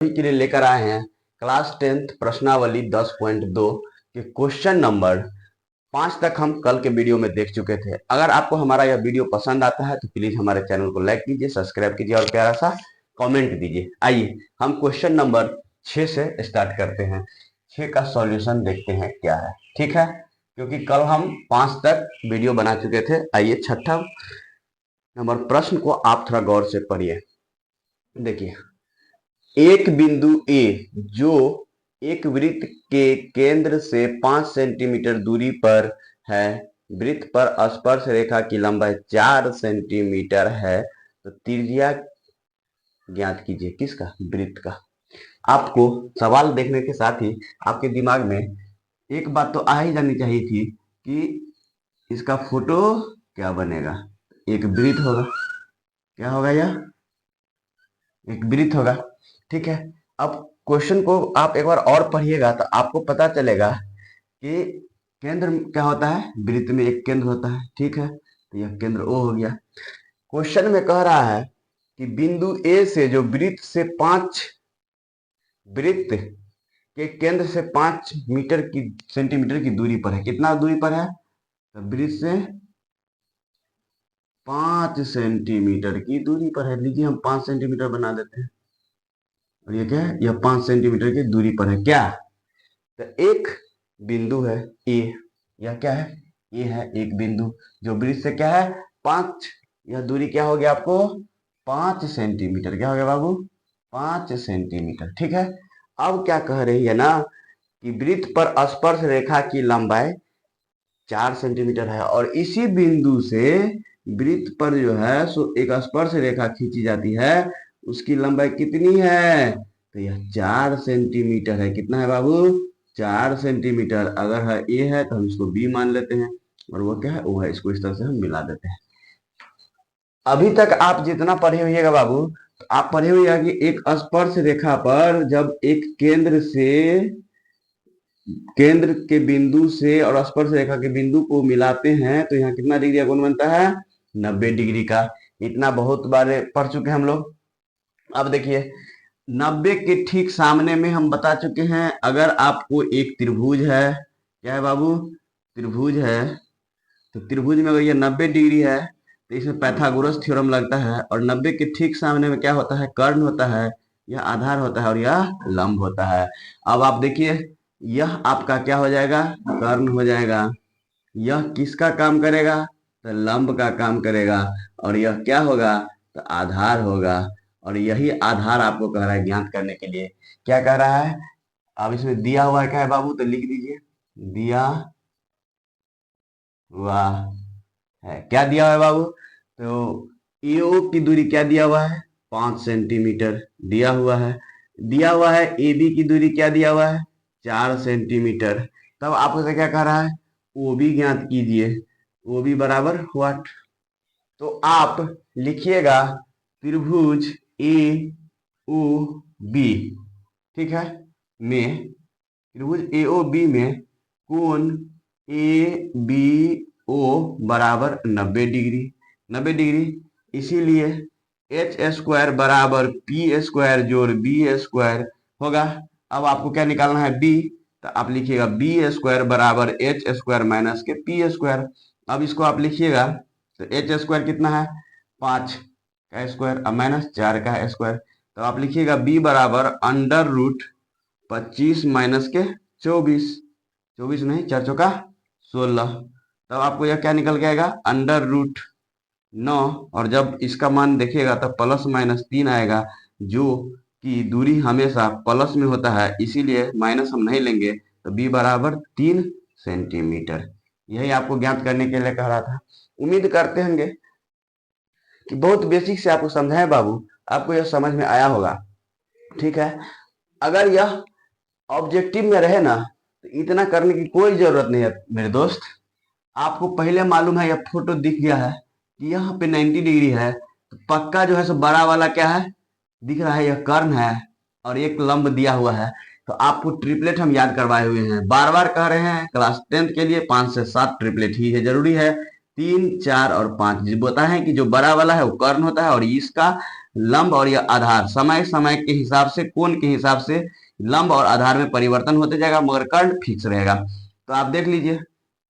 के लिए लेकर आए हैं क्लास 10th प्रश्नावली 10.2 के क्वेश्चन नंबर 5 तक हम कल के वीडियो में देख चुके थे। अगर आपको हमारा यह वीडियो पसंद आता है तो प्लीज हमारे चैनल को लाइक कीजिए, सब्सक्राइब कीजिए और प्यारा सा कमेंट दीजिए। आइए हम क्वेश्चन नंबर 6 से स्टार्ट करते हैं। 6 का सॉल्यूशन देखते हैं क्या है, ठीक है, क्योंकि कल हम 5 तक वीडियो बना चुके थे। आइए छठा नंबर प्रश्न को आप थोड़ा गौर से पढ़िए। देखिए, एक बिंदु ए जो एक वृत्त के केंद्र से 5 सेंटीमीटर दूरी पर है, वृत्त पर स्पर्श रेखा की लंबाई 4 सेंटीमीटर है, तो त्रिज्या ज्ञात कीजिए। किसका? वृत्त का। आपको सवाल देखने के साथ ही आपके दिमाग में एक बात तो आ ही जानी चाहिए थी कि इसका फोटो क्या बनेगा। एक वृत्त होगा। क्या होगा? यह एक वृत्त होगा, ठीक है। अब क्वेश्चन को आप एक बार और पढ़िएगा तो आपको पता चलेगा कि केंद्र क्या होता है। वृत्त में एक केंद्र होता है, ठीक है, तो यह केंद्र ओ हो गया। क्वेश्चन में कह रहा है कि बिंदु ए से जो वृत्त के केंद्र से 5 मीटर की सेंटीमीटर की दूरी पर है। कितना दूरी पर है? तो वृत्त से 5 सेंटीमीटर की दूरी पर है। लीजिए हम 5 सेंटीमीटर बना देते हैं और ये क्या है? यह 5 सेंटीमीटर की दूरी पर है। क्या? तो एक बिंदु है ए। यह क्या है? ये है एक बिंदु जो वृत्त से क्या है? 5। यह दूरी क्या हो गया आपको? 5 सेंटीमीटर। क्या हो गया बाबू? 5 सेंटीमीटर, ठीक है। अब क्या कह रही है ना कि वृत्त पर स्पर्श रेखा की लंबाई 4 सेंटीमीटर है और इसी बिंदु से वृत्त पर जो है सो एक स्पर्श रेखा खींची जाती है, उसकी लंबाई कितनी है? तो यह 4 सेंटीमीटर है। कितना है बाबू? 4 सेंटीमीटर। अगर है ए है तो हम इसको बी मान लेते हैं और वो क्या है? वो है। इसको इस तरह से हम मिला देते हैं। अभी तक आप जितना पढ़े हुइएगा बाबू, तो आप पढ़े हुइएगा कि एक स्पर्श रेखा पर जब एक केंद्र के बिंदु से और स्पर्श रेखा के बिंदु को मिलाते हैं तो यहाँ कितना डिग्री का कोण बनता है? 90 डिग्री का। इतना बहुत बार पढ़ चुके हैं हम लोग। अब देखिए, 90 के ठीक सामने में हम बता चुके हैं, अगर आपको एक त्रिभुज है, क्या है बाबू? त्रिभुज है, तो त्रिभुज में अगर ये 90 डिग्री है तो इसमें पाइथागोरस थ्योरम लगता है और 90 के ठीक सामने में क्या होता है? कर्ण होता है, यह आधार होता है और यह लंब होता है। अब आप देखिए, यह आपका क्या हो जाएगा? कर्ण हो जाएगा। यह किसका काम करेगा? तो लंब का काम करेगा। और यह क्या होगा? तो आधार होगा। और यही आधार आपको कह रहा है ज्ञात करने के लिए। क्या कह रहा है? अब इसमें दिया हुआ है क्या है बाबू? तो लिख दीजिए, दिया हुआ है। क्या दिया हुआ है बाबू? तो ईओ की दूरी क्या दिया हुआ है? 5 सेंटीमीटर दिया हुआ है। दिया हुआ है ए बी की दूरी क्या दिया हुआ है? 4 सेंटीमीटर। तब आपसे क्या कह रहा है? ओ बी ज्ञात कीजिए। ओ बी बराबर व्हाट? तो आप लिखिएगा त्रिभुज ए ओ बी, ठीक है, में त्रिभुज ए ओ बी में कोण ए बी ओ बराबर 90 डिग्री। 90 डिग्री, इसीलिए एच स्क्वायर बराबर पी स्क्वायर जोड़ बी स्क्वायर होगा। अब आपको क्या निकालना है? बी। तो आप लिखिएगा बी स्क्वायर बराबर एच स्क्वायर माइनस के पी स्क्वायर। अब इसको आप लिखिएगा तो एच स्क्वायर कितना है? 5 का स्क्वायर अब माइनस 4 का स्क्वायर। तो आप लिखिएगा बी बराबर अंडर रूट 25 माइनस के 24। 24 नहीं, 4 चौका 16। तब आपको यह क्या निकल के आएगा? Under root 9। और जब इसका मान देखिएगा तो प्लस माइनस 3 आएगा, जो कि दूरी हमेशा प्लस में होता है, इसीलिए माइनस हम नहीं लेंगे। तो बी बराबर 3 सेंटीमीटर। यही आपको ज्ञात करने के लिए कह रहा था। उम्मीद करते होंगे कि बहुत बेसिक से आपको समझाएं बाबू, आपको यह समझ में आया होगा, ठीक है। अगर यह ऑब्जेक्टिव में रहे ना तो इतना करने की कोई जरूरत नहीं है मेरे दोस्त। आपको पहले मालूम है, यह फोटो दिख गया है कि यहाँ पे 90 डिग्री है, तो पक्का जो है सो बड़ा वाला क्या है? दिख रहा है, यह कर्ण है और एक लंब दिया हुआ है। तो आपको ट्रिपलेट हम याद करवाए हुए हैं, बार बार कह रहे हैं, क्लास 10th के लिए 5 से 7 ट्रिपलेट ही है, जरूरी है। 3, 4 और 5 बताए हैं कि जो बड़ा वाला है वो कर्ण होता है और इसका लंब और यह आधार समय समय के हिसाब से, कोण के हिसाब से लंब और आधार में परिवर्तन होते जाएगा, मगर कर्ण फिक्स रहेगा। तो आप देख लीजिए,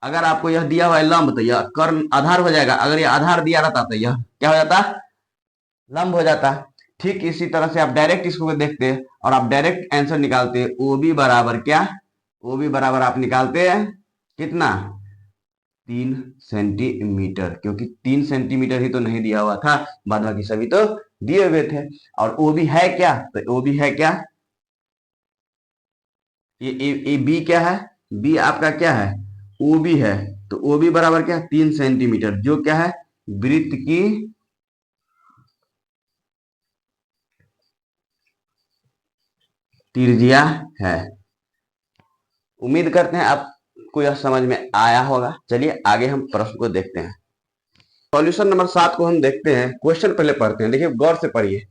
अगर आपको यह दिया हुआ है लंब तो यह कर्ण आधार हो जाएगा, अगर यह आधार दिया रहता तो यह क्या हो जाता, लंब हो जाता। ठीक इसी तरह से आप डायरेक्ट इसको देखते हैं और आप डायरेक्ट आंसर निकालते हैं, ओ बी बराबर क्या, ओ बी बराबर आप निकालते हैं कितना, 3 सेंटीमीटर, क्योंकि 3 सेंटीमीटर ही तो नहीं दिया हुआ था, बाद बाकी सभी तो दिए हुए थे। और ओ बी है क्या, तो ओ बी है क्या, ये बी क्या है, बी आपका क्या है, ओ बी है। तो ओ बी बराबर क्या, 3 सेंटीमीटर, जो क्या है, वृत्त की त्रिज्या है। उम्मीद करते हैं आपको यह समझ में आया होगा। चलिए आगे हम प्रश्न को देखते हैं। सॉल्यूशन नंबर 7 को हम देखते हैं। क्वेश्चन पहले पढ़ते हैं, देखिए गौर से पढ़िए।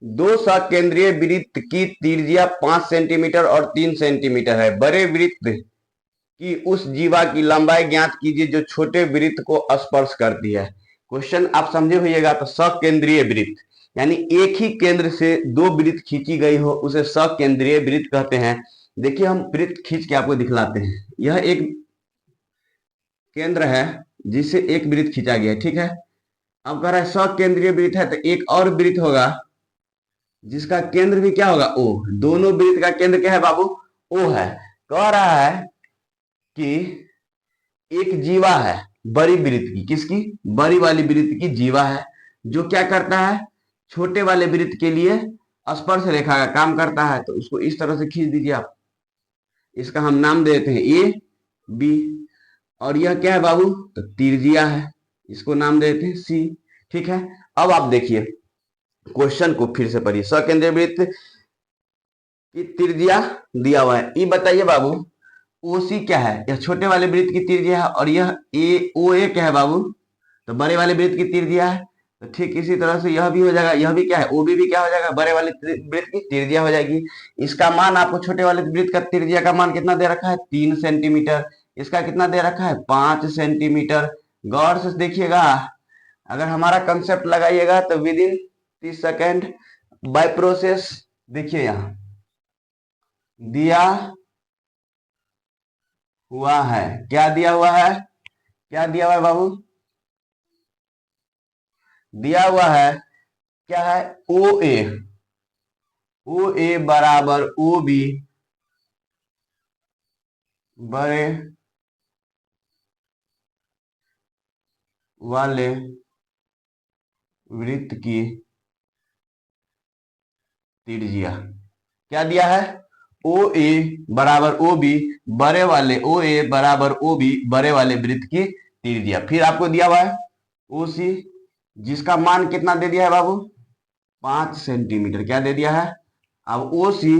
दो सकेंद्रीय वृत्त की त्रिज्या 5 सेंटीमीटर और 3 सेंटीमीटर है। बड़े वृत्त की उस जीवा की लंबाई ज्ञात कीजिए जो छोटे वृत्त को स्पर्श करती है। क्वेश्चन आप समझे होइएगा। तो सकेंद्रीय वृत्त यानी एक ही केंद्र से दो वृत्त खींची गई हो, उसे सकेंद्रीय वृत्त कहते हैं। देखिए हम वृत्त खींच के आपको दिखलाते हैं। यह एक केंद्र है जिससे एक वृत्त खींचा गया है, ठीक है। अब कह रहा है सकेंद्रीय वृत्त है, तो एक और वृत्त होगा जिसका केंद्र भी क्या होगा, ओ। दोनों वृत्त का केंद्र क्या है बाबू, ओ है। कह रहा है कि एक जीवा है बड़ी वृत्त की, किसकी, बड़ी वाली वृत्त की जीवा है, जो क्या करता है, छोटे वाले वृत्त के लिए स्पर्श रेखा का काम करता है। तो उसको इस तरह से खींच दीजिए आप। इसका हम नाम दे देते हैं ए बी। और यह क्या है बाबू, तो त्रिज्या है, इसको नाम दे देते हैं सी। ठीक है। अब आप देखिए क्वेश्चन को फिर से पढ़िए। सकेंद्रीय वृत्त की त्रिज्या दिया हुआ है। ये बताइए बाबू, ओ सी क्या है, यह छोटे वाले वृत्त की त्रिज्या है, और यह ए ओ ए क्या है बाबू, तो बड़े वाले वृत्त की त्रिज्या है। तो ठीक इसी तरह से यह भी हो जाएगा, यह भी क्या है, ओ भी क्या हो जाएगा, बड़े वाले वृत्त की त्रिज्या हो जाएगी। इसका मान आपको छोटे वाले वृत्त का त्रिज्या का मान कितना दे रखा है, 3 सेंटीमीटर। इसका कितना दे रखा है, 5 सेंटीमीटर। गौर से देखिएगा, अगर हमारा कंसेप्ट लगाइएगा तो with in 30 second by process. देखिए यहाँ दिया हुआ है, क्या दिया हुआ है, क्या दिया हुआ है बाबू, दिया हुआ है क्या है, ओ ए, ओ ए बराबर ओ बी बड़े वाले वृत्त की त्रिज्या। क्या दिया है, ओ ए बराबर ओ बी बड़े वाले, ओ ए बराबर ओ बी बड़े वाले वृत्त की त्रिज्या। फिर आपको दिया हुआ है ओ सी, जिसका मान कितना दे दिया है बाबू, 5 सेंटीमीटर। क्या दे दिया है, अब ओ सी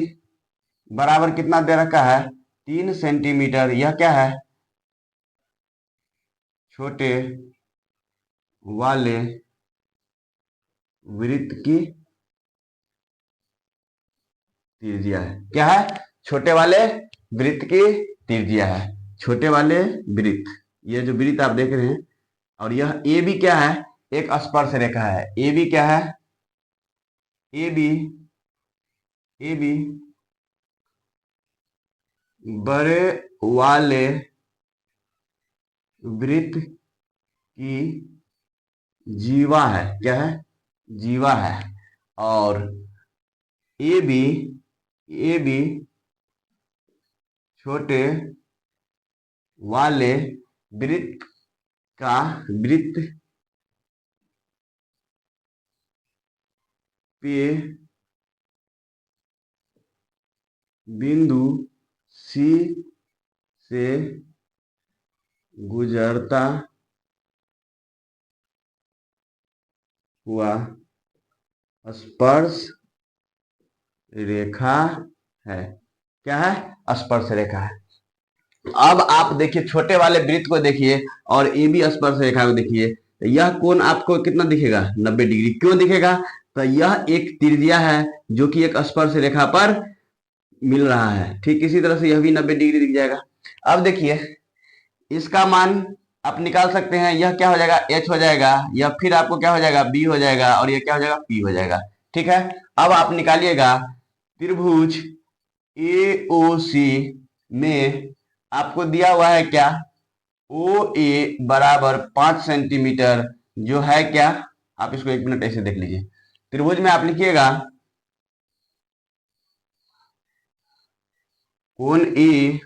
बराबर कितना दे रखा है, 3 सेंटीमीटर। यह क्या है, छोटे वाले वृत्त की त्रिज्या है। क्या है, छोटे वाले वृत्त की त्रिज्या है, छोटे वाले वृत्त, ये जो वृत्त आप देख रहे हैं। और यह ए बी क्या है, एक स्पर्श रेखा है। ए बी क्या है, ए बी, ए बी बड़े वाले वृत्त की जीवा है। क्या है, जीवा है। और ए बी, ए बी छोटे वाले वृत्त का, वृत्त पे बिंदु सी से गुजरता हुआ स्पर्श रेखा है। क्या है, स्पर्श रेखा है। अब आप देखिए छोटे वाले वृत्त को देखिए और ए बी स्पर्श रेखा को देखिए, तो यह कोण आपको कितना दिखेगा, 90 डिग्री। क्यों दिखेगा, तो यह एक त्रिज्या है जो कि एक स्पर्श रेखा पर मिल रहा है। ठीक इसी तरह से यह भी 90 डिग्री दिख जाएगा। अब देखिए इसका मान आप निकाल सकते हैं, यह क्या हो जाएगा, एच हो जाएगा, या फिर आपको क्या हो जाएगा, बी हो जाएगा, और यह क्या हो जाएगा, पी हो जाएगा। ठीक है। अब आप निकालिएगा त्रिभुज AOC में आपको दिया हुआ है क्या, OA बराबर 5 सेंटीमीटर, जो है क्या, आप इसको 1 मिनट ऐसे देख लीजिए। त्रिभुज में आप लिखिएगा कोण E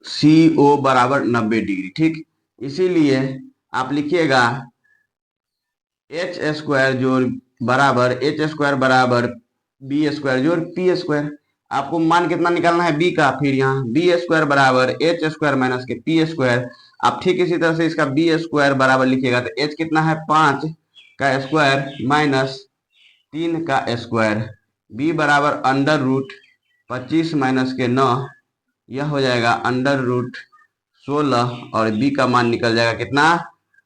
CO बराबर 90 डिग्री, ठीक। इसीलिए आप लिखिएगा H² जोड़ बराबर B² जोड़ P²। आपको मान कितना निकालना है B का, फिर यहाँ B² बराबर H² माइनस के P²। आप ठीक इसी तरह से इसका B² बराबर लिखिएगा तो H कितना है 5 का स्क्वायर माइनस 3 का स्क्वायर, B बराबर अंडर रूट 25 माइनस के 9, यह हो जाएगा अंडर रूट 16 और B का मान निकल जाएगा कितना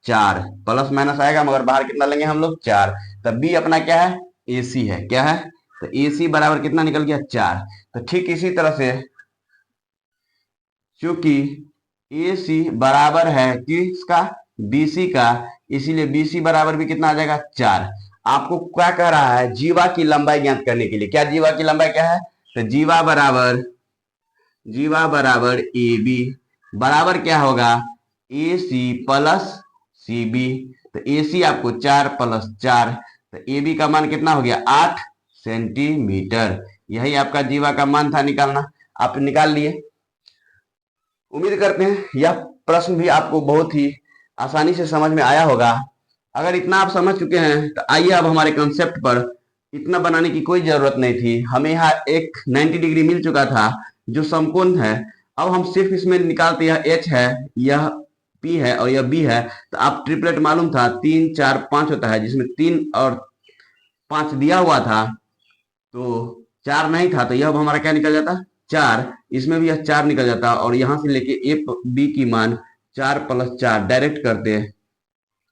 4, प्लस माइनस आएगा मगर बाहर कितना लेंगे हम लोग 4, तब B अपना क्या है AC है, क्या है, तो AC बराबर कितना निकल गया 4। तो ठीक इसी तरह से क्योंकि AC बराबर है किसका, BC का, इसीलिए BC बराबर भी कितना आ जाएगा 4। आपको क्या कह रहा है, जीवा की लंबाई ज्ञात करने के लिए, क्या जीवा की लंबाई क्या है, तो जीवा बराबर AB बराबर क्या होगा AC प्लस CB, तो AC आपको 4 प्लस 4, तो AB का मान कितना हो गया 8 सेंटीमीटर। यही आपका जीवा का मान था निकालना, आप निकाल लिए। उम्मीद करते हैं यह प्रश्न भी आपको बहुत ही आसानी से समझ में आया होगा। अगर इतना आप समझ चुके हैं तो आइए अब हमारे कंसेप्ट पर, इतना बनाने की कोई जरूरत नहीं थी, हमें यहाँ एक 90 डिग्री मिल चुका था जो समकोण है। अब हम सिर्फ इसमें निकालते, यह H है, यह P है और यह B है, तो आप ट्रिपलेट मालूम था 3 4 5 होता है, जिसमें 3 और 5 दिया हुआ था तो 4 नहीं था, तो यह हमारा क्या निकल जाता 4, इसमें भी यह 4 निकल जाता और यहां से लेके B की मान 4 प्लस 4 डायरेक्ट करते हैं,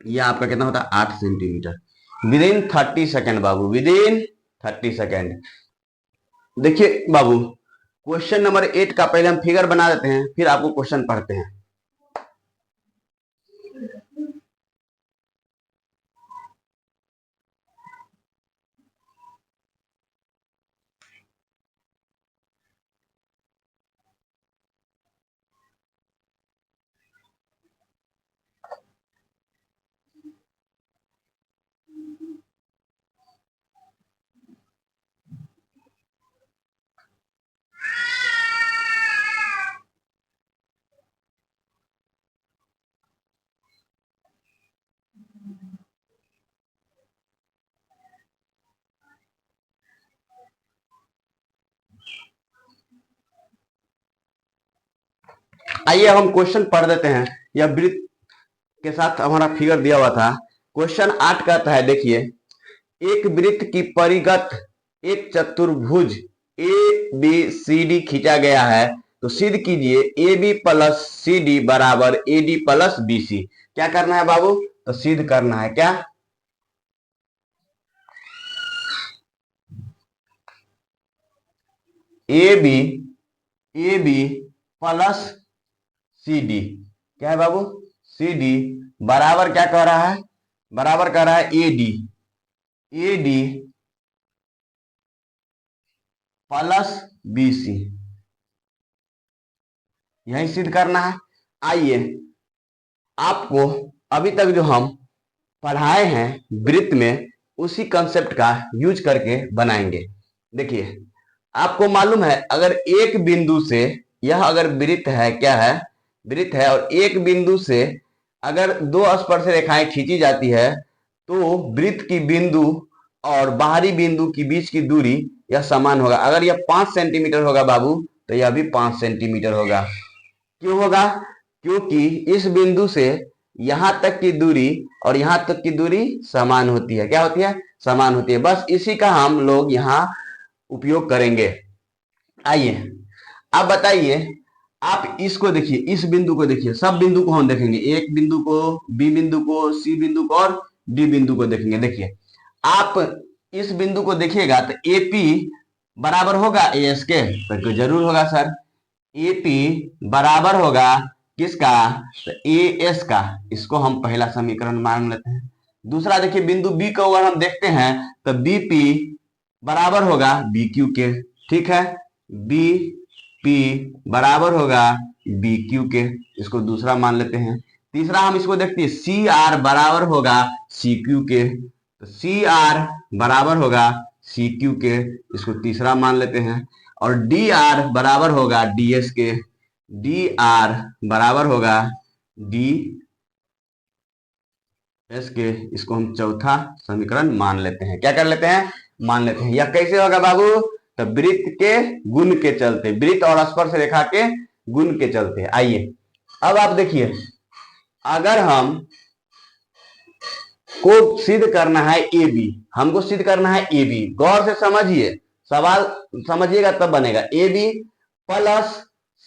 यह आपका कितना होता है 8 सेंटीमीटर विदिन 30 सेकेंड बाबू, विदिन 30 सेकेंड। देखिए बाबू क्वेश्चन नंबर 8 का पहले हम फिगर बना देते हैं, फिर आपको क्वेश्चन पढ़ते हैं। आइए हम क्वेश्चन पढ़ देते हैं। यह वृत्त के साथ हमारा फिगर दिया हुआ था। क्वेश्चन 8 कहता है, देखिए एक वृत्त की परिगत एक चतुर्भुज ABCD खींचा गया है, तो सिद्ध कीजिए AB प्लस CD बराबर AD प्लस BC। क्या करना है बाबू, तो सिद्ध करना है क्या, AB प्लस CD, क्या है बाबू CD बराबर क्या कह रहा है, बराबर कह रहा है AD प्लस BC, यही सिद्ध करना है। आइए आपको अभी तक जो हम पढ़ाए हैं वृत्त में, उसी कंसेप्ट का यूज करके बनाएंगे। देखिए आपको मालूम है अगर एक बिंदु से, यह अगर वृत्त है, क्या है वृत्त है, और एक बिंदु से अगर दो स्पर्श रेखाएं खींची जाती है तो वृत्त की बिंदु और बाहरी बिंदु के बीच की दूरी यह समान होगा। अगर यह 5 सेंटीमीटर होगा बाबू तो यह भी 5 सेंटीमीटर होगा। क्यों होगा, क्योंकि इस बिंदु से यहां तक की दूरी और यहां तक की दूरी समान होती है, क्या होती है, समान होती है। बस इसी का हम लोग यहाँ उपयोग करेंगे। आइए आप बताइए, आप इसको देखिए, इस बिंदु को देखिए, सब बिंदु को हम देखेंगे, एक बिंदु को, बी बिंदु को, सी बिंदु को और डी बिंदु को देखेंगे। देखिए आप इस बिंदु को देखिएगा तो AP बराबर होगा AS के, तो जरूर होगा सर। AP बराबर होगा किसका, तो ए एस का, इसको हम पहला समीकरण मान लेते हैं। दूसरा देखिए बिंदु बी को अगर हम देखते हैं तो बी पी बराबर होगा बी क्यू के, ठीक है, बी पी बराबर होगा बी क्यू के, इसको दूसरा मान लेते हैं। तीसरा हम इसको देखते हैं सी आर बराबर होगा सी क्यू के, तो सी आर बराबर होगा सी क्यू के, इसको तीसरा मान लेते हैं। और डी आर बराबर होगा डी एस के, डी आर बराबर होगा डी एस के, इसको हम चौथा समीकरण मान लेते हैं। क्या कर लेते हैं, मान लेते हैं। यह कैसे होगा बाबू, तो वृत्त के गुण के चलते, वृत्त और स्पर्श रेखा के गुण के चलते। आइए अब आप देखिए, अगर हम को सिद्ध करना है ए बी, हमको सिद्ध करना है ए बी, गौर से समझिए, सवाल समझिएगा तब बनेगा। A B plus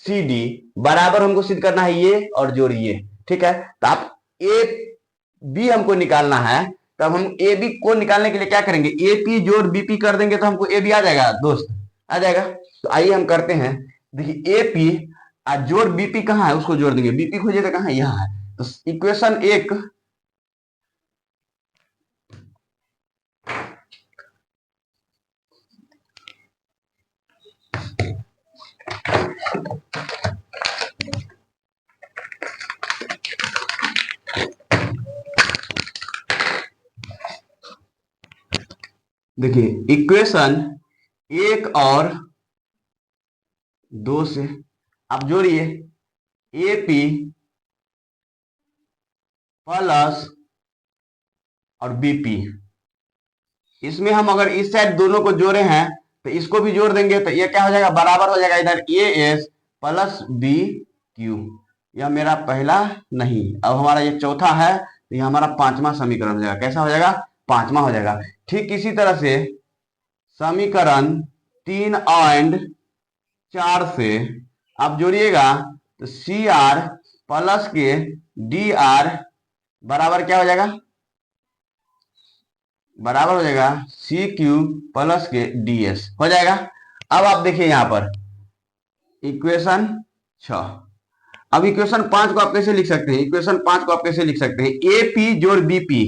C D बराबर हमको सिद्ध करना है ये और जोड़िए, ठीक है। तो आप ए बी हमको निकालना है, तब हम ए बी को निकालने के लिए क्या करेंगे, ए पी जोड़ बी पी कर देंगे तो हमको ए बी आ जाएगा दोस्त, आ जाएगा। तो आइए हम करते हैं, देखिए ए पी जोड़ बीपी कहाँ है उसको जोड़ देंगे, बीपी खोजिए तो कहाँ है, यहाँ है। तो इक्वेशन एक देखिए, इक्वेशन एक और दो से आप जोड़िए, ए पी प्लस और बीपी, इसमें हम अगर इस साइड दोनों को जोड़े हैं तो इसको भी जोड़ देंगे तो ये क्या हो जाएगा, बराबर हो जाएगा इधर A S plus B Q. यह मेरा पहला नहीं, अब हमारा ये चौथा है, तो ये हमारा पांचवा समीकरण हो जाएगा। कैसा हो जाएगा, पांचवा हो जाएगा। ठीक इसी तरह से समीकरण 3 और 4 से आप जोड़िएगा तो सी आर प्लस के डी आर बराबर क्या हो जाएगा, बराबर हो जाएगा सी क्यू प्लस के डी एस हो जाएगा। अब आप देखिए यहां पर इक्वेशन 6, अब इक्वेशन 5 को आप कैसे लिख सकते हैं, इक्वेशन 5 को आप कैसे लिख सकते हैं, ए पी जोड़ बीपी,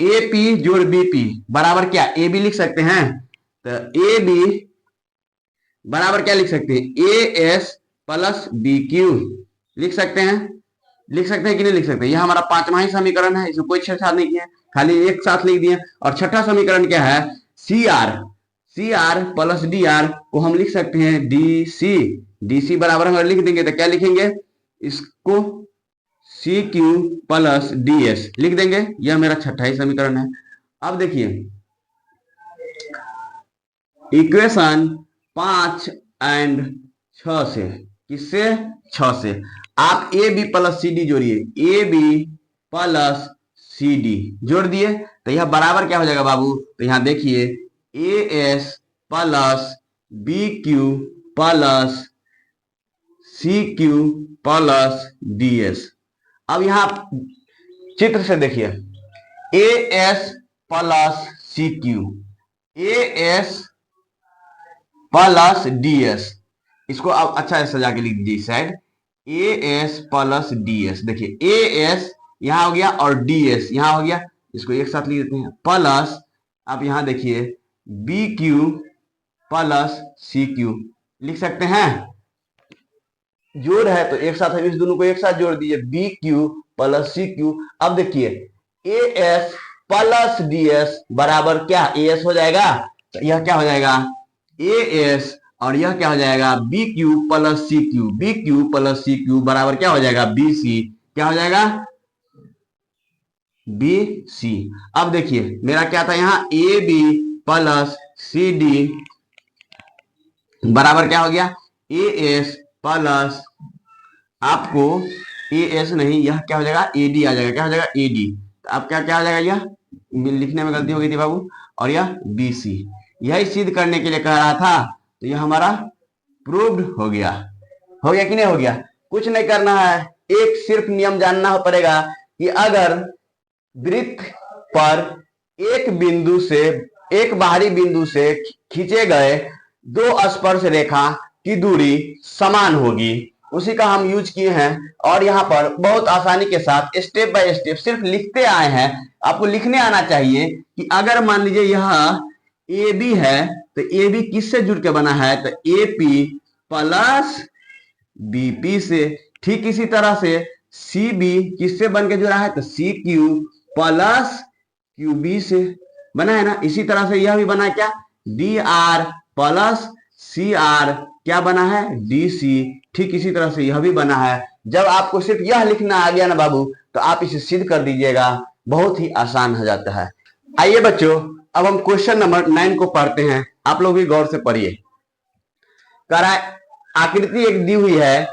ए पी जोड़ बीपी बराबर क्या, ए बी लिख सकते हैं। तो ए बी बराबर क्या लिख सकते हैं, A S plus B Q लिख सकते हैं, लिख सकते हैं कि नहीं लिख सकते। यह हमारा पांचवा ही समीकरण है, इसमें कोई छेड़छाड़ नहीं किया, खाली एक साथ लिख दिए। और छठा समीकरण क्या है, C R plus D R को हम लिख सकते हैं डी सी, डी सी बराबर हम लिख देंगे तो क्या लिखेंगे, इसको C Q plus D S लिख देंगे। यह मेरा छठा ही समीकरण है। अब देखिए इक्वेशन 5 और 6 से, किससे, 6 से आप A B plus C D जोड़िए, A B plus C D जोड़ दिए तो यह बराबर क्या हो जाएगा बाबू, तो यहां देखिए A S plus B Q plus C Q plus D S. अब यहां चित्र से देखिए, A S plus C Q, A S plus D S, इसको अब अच्छा सजा के लिख दीजिए side, A S plus D S. देखिए ए एस यहां हो गया और डी एस यहां हो गया, इसको एक साथ लिख देते हैं, प्लस आप यहां देखिए B Q plus C Q लिख सकते हैं, जोड़ है तो एक साथ हम इस दोनों को एक साथ जोड़ दीजिए, B Q plus C Q. अब देखिए A S plus D S बराबर क्या, ए एस हो जाएगा, तो यह क्या हो जाएगा ए एस, और यह क्या हो जाएगा B Q plus C Q, B Q plus C Q बराबर क्या हो जाएगा बी सी, क्या हो जाएगा बी सी। अब देखिए मेरा क्या था यहां, A B plus C D बराबर क्या हो गया, ए एस प्लस, आपको ए एस नहीं, यह क्या हो जाएगा ए डी आ जाएगा, क्या हो जाएगा ए डी। तो अब क्या क्या हो जाएगा, यह लिखने में गलती हो गई थी बाबू, और यह बी सी, यही सिद्ध करने के लिए कह रहा था। तो यह हमारा प्रूव्ड हो गया, हो गया कि नहीं हो गया। कुछ नहीं करना है, एक सिर्फ नियम जानना पड़ेगा कि अगर वृत्त पर एक बिंदु से, एक बाहरी बिंदु से खींचे गए दो स्पर्श रेखा की दूरी समान होगी, उसी का हम यूज किए हैं और यहाँ पर बहुत आसानी के साथ स्टेप बाय स्टेप सिर्फ लिखते आए हैं। आपको लिखने आना चाहिए कि अगर मान लीजिए यह ए बी है तो ए बी किससे जुड़ के बना है, तो ए पी प्लस बीपी से। ठीक इसी तरह से सी बी किससे बन के जुड़ा है, तो C Q plus Q B से बना है ना। इसी तरह से यह भी बना है क्या, D R plus C R क्या बना है, डी सी। ठीक इसी तरह से यह भी बना है। जब आपको सिर्फ यह लिखना आ गया ना बाबू, तो आप इसे सिद्ध कर दीजिएगा, बहुत ही आसान हो जाता है। आइए बच्चों, अब हम क्वेश्चन नंबर 9 को पढ़ते हैं। आप लोग भी गौर से पढ़िए। कह रहा है आकृति एक दी हुई है,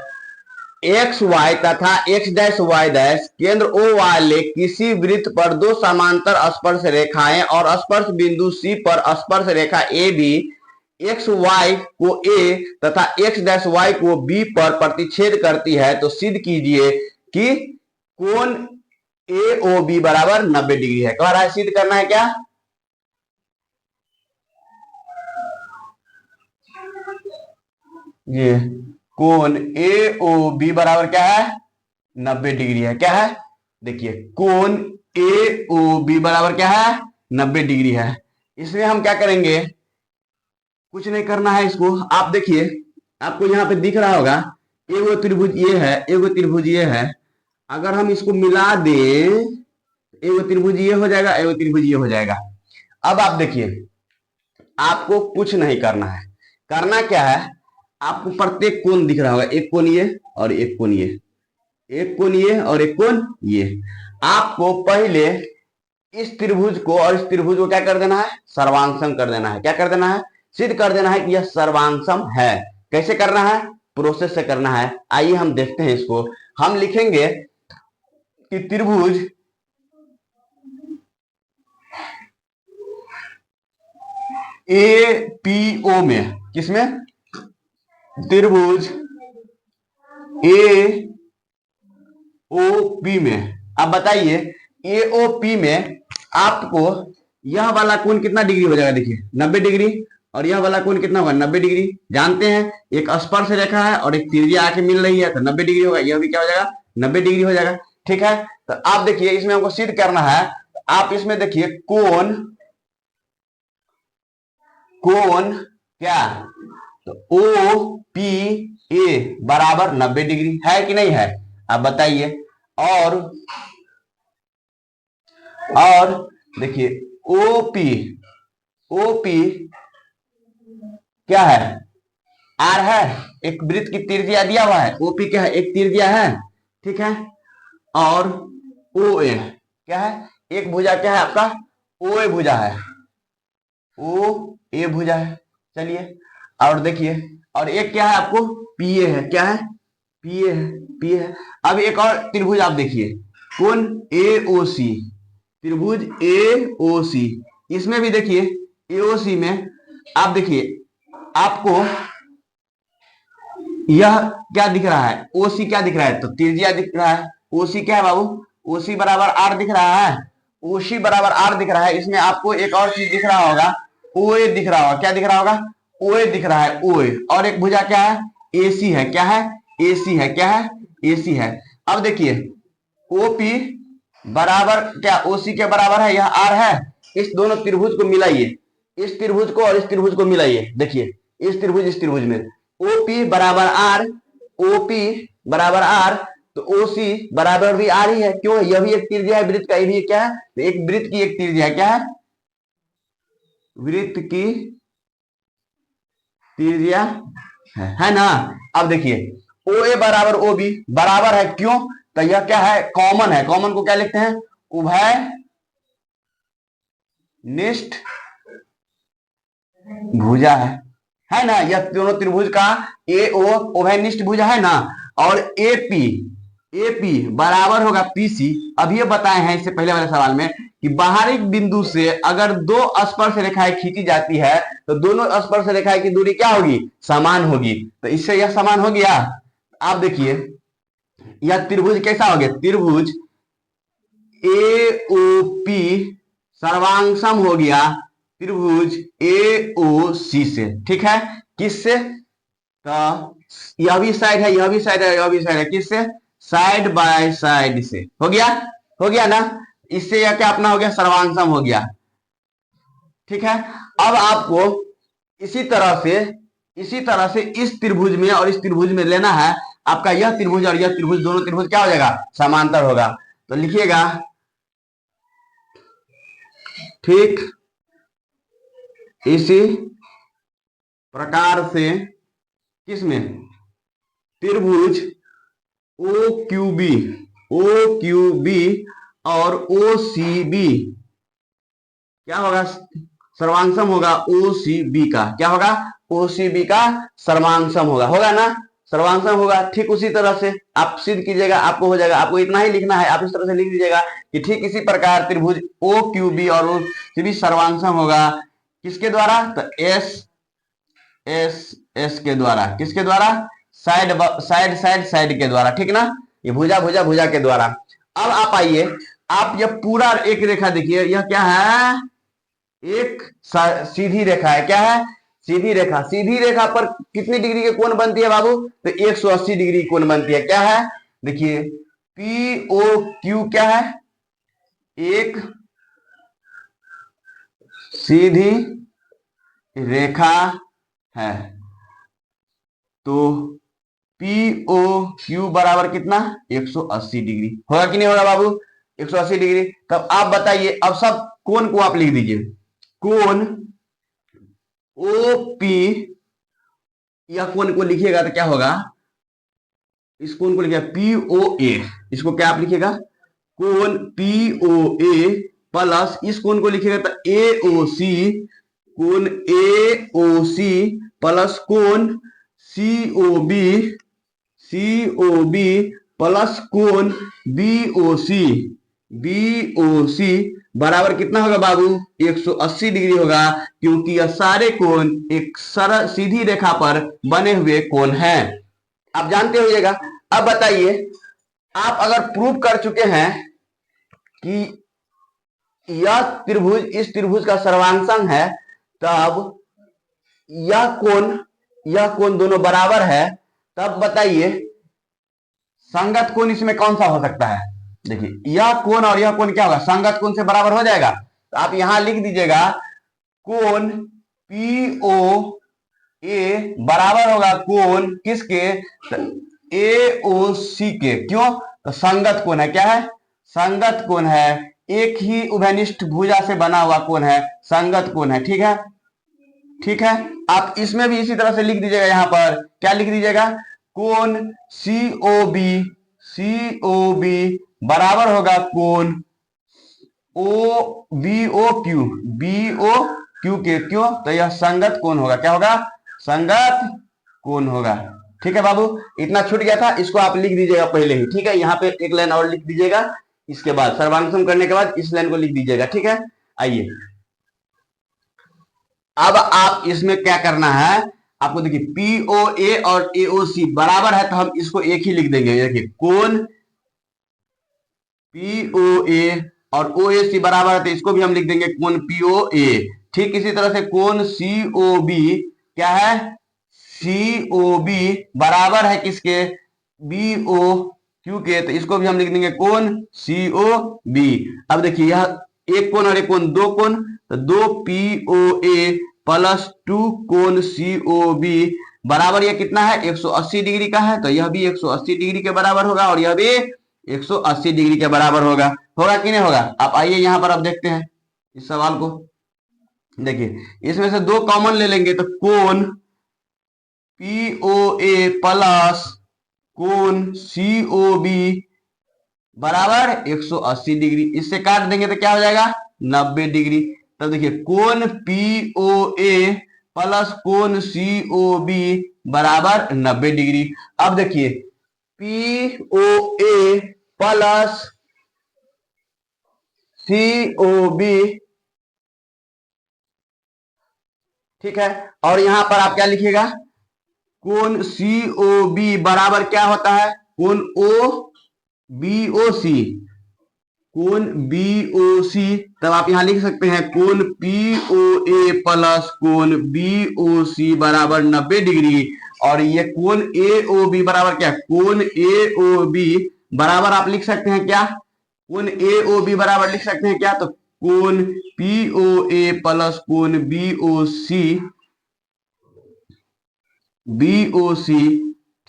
एक्स वाई तथा एक्स डैश वाई डैश केंद्र ओ वाले किसी वृत्त पर दो समांतर स्पर्श रेखाएं और स्पर्श बिंदु सी पर स्पर्श रेखा ए बी एक्स वाई को ए तथा एक्स डैश वाई को बी पर प्रतिच्छेद करती है, तो सिद्ध कीजिए कि कोण ए ओ बी बराबर 90 डिग्री है। कह रहा है सिद्ध करना है क्या, ये कोण ए ओ बी बराबर क्या है, 90 डिग्री है। क्या है, देखिए कोण ए ओ बी बराबर क्या है, 90 डिग्री है। इसमें हम क्या करेंगे, कुछ नहीं करना है इसको। आप देखिए, आपको यहाँ पे दिख रहा होगा एगो त्रिभुज ये है, एगो त्रिभुज ये है। अगर हम इसको मिला दें, एगो त्रिभुज ये हो जाएगा, एगो त्रिभुज ये हो जाएगा। अब आप देखिए, आपको कुछ नहीं करना है। करना क्या है, आपको प्रत्येक कोण दिख रहा होगा, एक कोण ये और एक कोण ये, एक कोण ये और एक कोण ये। आपको पहले इस त्रिभुज को और इस त्रिभुज को क्या कर देना है, सर्वांगसम कर देना है। क्या कर देना है, सिद्ध कर देना है कि यह सर्वांगसम है। कैसे करना है, प्रोसेस से करना है। आइए हम देखते हैं इसको। हम लिखेंगे कि त्रिभुज ए पी ओ में, किसमें, त्रिभुज ए ओ पी में। अब बताइए ए ओ पी में आपको यह वाला कोण कितना डिग्री हो जाएगा, देखिए 90 डिग्री, और यह वाला कोण कितना होगा, 90 डिग्री। जानते हैं एक स्पर्श रेखा है और एक त्रिज्या आके मिल रही है, तो 90 डिग्री होगा। यह भी क्या हो जाएगा, 90 डिग्री हो जाएगा। ठीक है, तो आप देखिए इसमें हमको सिद्ध करना है। आप इसमें देखिए कोण, कोण क्या, तो ओ पी ए बराबर 90 डिग्री है कि नहीं है, आप बताइए। और देखिए ओपी, ओपी क्या है, आर है, एक वृत्त की त्रिज्या दिया हुआ है। ओपी क्या है, एक त्रिज्या है, ठीक है। और ओ ए क्या है, एक भुजा क्या है आपका, ओ ए भुजा है, ओ ए भुजा है। चलिए और देखिए, और एक क्या है आपको, पी ए है। क्या है, पी ए है, पी ए है। अब एक और त्रिभुज आप देखिए, कोण ए ओ सी, त्रिभुज ए ओ सी। इसमें भी देखिए ए ओ सी में आप देखिए, आपको यह क्या दिख रहा है, ओ सी क्या दिख रहा है, तो त्रिज्या दिख रहा है। ओ सी क्या है बाबू, ओ सी बराबर आर दिख रहा है, ओ सी बराबर आर दिख रहा है। इसमें आपको एक और चीज दिख रहा होगा, ओ ए दिख रहा होगा। क्या दिख रहा होगा, ओ ए दिख रहा है, ओ ए। और एक भुजा क्या है, ए सी है। क्या है, ए सी है। क्या है, ए सी है। अब देखिए ओपी बराबर क्या, ओसी के बराबर है, यह आर है। इस दोनों त्रिभुज को मिलाइए, इस त्रिभुज को और इस त्रिभुज को मिलाइए। देखिए इस त्रिभुज में ओपी बराबर आर, ओपी बराबर आर, तो ओसी बराबर भी आर ही है। क्यों, यह भी एक त्रिज्या है वृत्त का, ये भी क्या है, तो एक वृत्त की एक त्रिज्या है। क्या है, वृत्त की त्रिज्या है ना। अब देखिए ओ ए बराबर ओ बी बराबर है, क्यों, तो यह क्या है, कॉमन है। कॉमन को क्या लिखते हैं, उभय निष्ठ भुजा है ना। यह दोनों त्रिभुज का ए ओ उभयनिष्ठ भुजा है ना। और एपी, एपी बराबर होगा पीसी। अब ये बताए हैं इससे पहले वाले सवाल में कि बाहरी बिंदु से अगर दो स्पर्श रेखाएं खींची जाती है, तो दोनों स्पर्श रेखाएं की दूरी क्या होगी, समान होगी। तो इससे यह समान हो गया। आप देखिए यह त्रिभुज कैसा हो गया, त्रिभुज ए ओ पी सर्वांगसम हो गया त्रिभुज ए ओ सी से। ठीक है, किससे, तो यह भी साइड है, यह भी साइड है, यह भी साइड है, किससे? साइड बाय साइड से। हो गया? हो गया ना? इससे यह क्या अपना हो गया? सर्वांगसम हो गया। ठीक है। अब आपको इसी तरह से इस त्रिभुज में और इस त्रिभुज में लेना है। आपका यह त्रिभुज और यह त्रिभुज, दोनों त्रिभुज क्या हो जाएगा? समांतर होगा। तो लिखिएगा, ठीक इसी प्रकार से किसमें? त्रिभुज ओ क्यू बी और ओ सी बी क्या होगा? सर्वांगसम होगा ओ सी बी का। क्या होगा? ओ सी बी का सर्वांगसम होगा। होगा ना? सर्वांगसम होगा। ठीक उसी तरह से आप सिद्ध कीजिएगा, आपको हो जाएगा। आपको इतना ही लिखना है, आप इस तरह से लिख दीजिएगा कि ठीक इसी प्रकार त्रिभुज ओ क्यू बी और ओ सी बी सर्वांगसम होगा। किसके द्वारा? तो एस के द्वारा। किसके द्वारा? साइड साइड साइड साइड के द्वारा। ठीक ना? ये भुजा भुजा भुजा के द्वारा। अब आप आइए, आप ये पूरा एक रेखा देखिए, यह क्या है? एक सीधी रेखा है। क्या है? सीधी रेखा। सीधी रेखा पर कितनी डिग्री के कोण बनती है बाबू? तो 180 डिग्री कोण बनती है। क्या है? देखिए, पी ओ क्यू क्या है? एक सीधी रेखा है। तो पी ओ क्यू बराबर कितना? 180 डिग्री। होगा कि नहीं होगा बाबू? 180 डिग्री। तब आप बताइए, अब सब कोण को आप लिख दीजिए। कोण ओ पी, यह कोण को लिखिएगा तो क्या होगा? इस कोण को लिखिएगा पी ओ ए। इसको क्या आप लिखिएगा? कोण पी ओ ए प्लस इस कोण को लिखिएगा तो ए ओ सी। कोण ए ओ सी प्लस कोण सी ओ बी प्लस कोण बी ओ सी बराबर कितना होगा बाबू? 180 डिग्री होगा, क्योंकि यह सारे कोण एक सरल सीधी रेखा पर बने हुए कोण हैं। आप जानते होइएगा। अब बताइए, आप अगर प्रूव कर चुके हैं कि यह त्रिभुज इस त्रिभुज का सर्वांग है, तब यह कोण दोनों बराबर है, तब बताइए संगत कोण इसमें कौन सा हो सकता है? देखिए, यह कोण और यह कोण क्या होगा? संगत कोण से बराबर हो जाएगा। तो आप यहां लिख दीजिएगा, कोण पी ओ ए बराबर होगा कोण किसके? ए ओ सी के। क्यों? तो संगत कोण है। क्या है? संगत कोण है। एक ही उभयनिष्ठ भुजा से बना हुआ कोण है, संगत कोण है। ठीक है? ठीक है। आप इसमें भी इसी तरह से लिख दीजिएगा। यहां पर क्या लिख दीजिएगा? कोण सी ओ बी बराबर होगा कोण बी ओ क्यू के। क्यों? तो यह संगत कोण होगा। क्या होगा? संगत कोण होगा। ठीक है बाबू, इतना छूट गया था, इसको आप लिख दीजिएगा पहले ही। ठीक है? यहाँ पे एक लाइन और लिख दीजिएगा, इसके बाद सर्वांगसम करने के बाद इस लाइन को लिख दीजिएगा। ठीक है? आइए, अब आप इसमें क्या करना है? आपको देखिए, पी ओ ए और ए ओ सी बराबर है, तो हम इसको एक ही लिख देंगे। देखिए, कोण पी ओ ए और ओ ए सी बराबर है, तो इसको भी हम लिख देंगे कोण पी ओ ए। ठीक इसी तरह से कोण सी ओ बी क्या है? सी ओ बी बराबर है किसके? बी ओ क्यू के। तो इसको भी हम लिख देंगे कोण सी ओ बी। अब देखिए, यह एक कोण और एक कोण, दो कोण, तो दो पी ओ ए प्लस 2 कोण सी ओ बी बराबर यह कितना है? 180 डिग्री का है। तो यह भी 180 डिग्री के बराबर होगा और यह भी 180 डिग्री के बराबर होगा। होगा कि नहीं होगा? आप आइए यहां पर, अब देखते हैं इस सवाल को। देखिए, इसमें से दो कॉमन ले लेंगे, तो कोण पी ओ ए प्लस कोण सी ओ बी बराबर 180 डिग्री। इससे काट देंगे तो क्या हो जाएगा? 90 डिग्री। तब देखिए, कोण पी ओ ए प्लस कोण सी ओ बी बराबर 90 डिग्री। अब देखिए, पी ओ ए प्लस सी ओ बी, ठीक है? और यहां पर आप क्या लिखिएगा? कोण सी ओ बी बराबर क्या होता है? कोण ओ बी ओ सी। कोण बी ओ सी, तब आप यहां लिख सकते हैं कोण पी ओ ए प्लस कोण बी ओ सी बराबर 90 डिग्री। और ये कोण AOB बराबर क्या, कोण AOB बराबर आप लिख सकते हैं क्या, कोण AOB बराबर लिख सकते हैं क्या, तो कोण POA प्लस कोण BOC,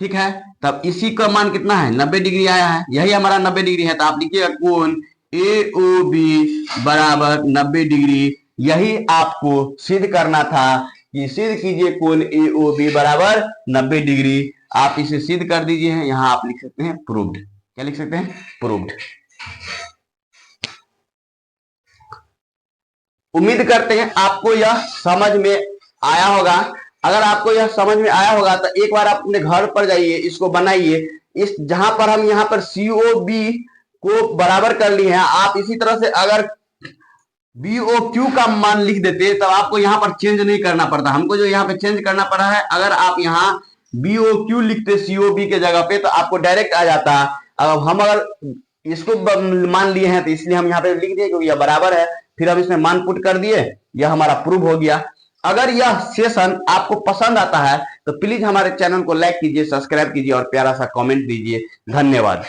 ठीक है। तब इसी का मान कितना है, 90 डिग्री आया है, यही हमारा 90 डिग्री है, तो आप लिखिएगा कोण AOB बराबर 90 डिग्री। यही आपको सिद्ध करना था कि सिद्ध कीजिए कोण AOB बराबर 90 डिग्री। आप इसे सिद्ध कर दीजिए, यहां आप लिख सकते हैं प्रूव्ड। क्या लिख सकते हैं, प्रूव्ड। उम्मीद करते हैं आपको यह समझ में आया होगा। अगर आपको यह समझ में आया होगा तो एक बार आप अपने घर पर जाइए, इसको बनाइए। इस जहां पर हम यहाँ पर COB को बराबर कर लिए हैं, आप इसी तरह से अगर BOQ का मान लिख देते तब आपको यहाँ पर चेंज नहीं करना पड़ता। हमको जो यहाँ पे चेंज करना पड़ा है, अगर आप यहाँ BOQ लिखते COB के जगह पे तो आपको डायरेक्ट आ जाता। अब हम अगर इसको मान लिए हैं तो इसलिए हम यहाँ पे लिख दिए क्योंकि यह बराबर है, फिर हम इसमें मान पुट कर दिए, यह हमारा प्रूव हो गया। अगर यह सेशन आपको पसंद आता है तो प्लीज हमारे चैनल को लाइक कीजिए, सब्सक्राइब कीजिए और प्यारा सा कमेंट दीजिए। धन्यवाद।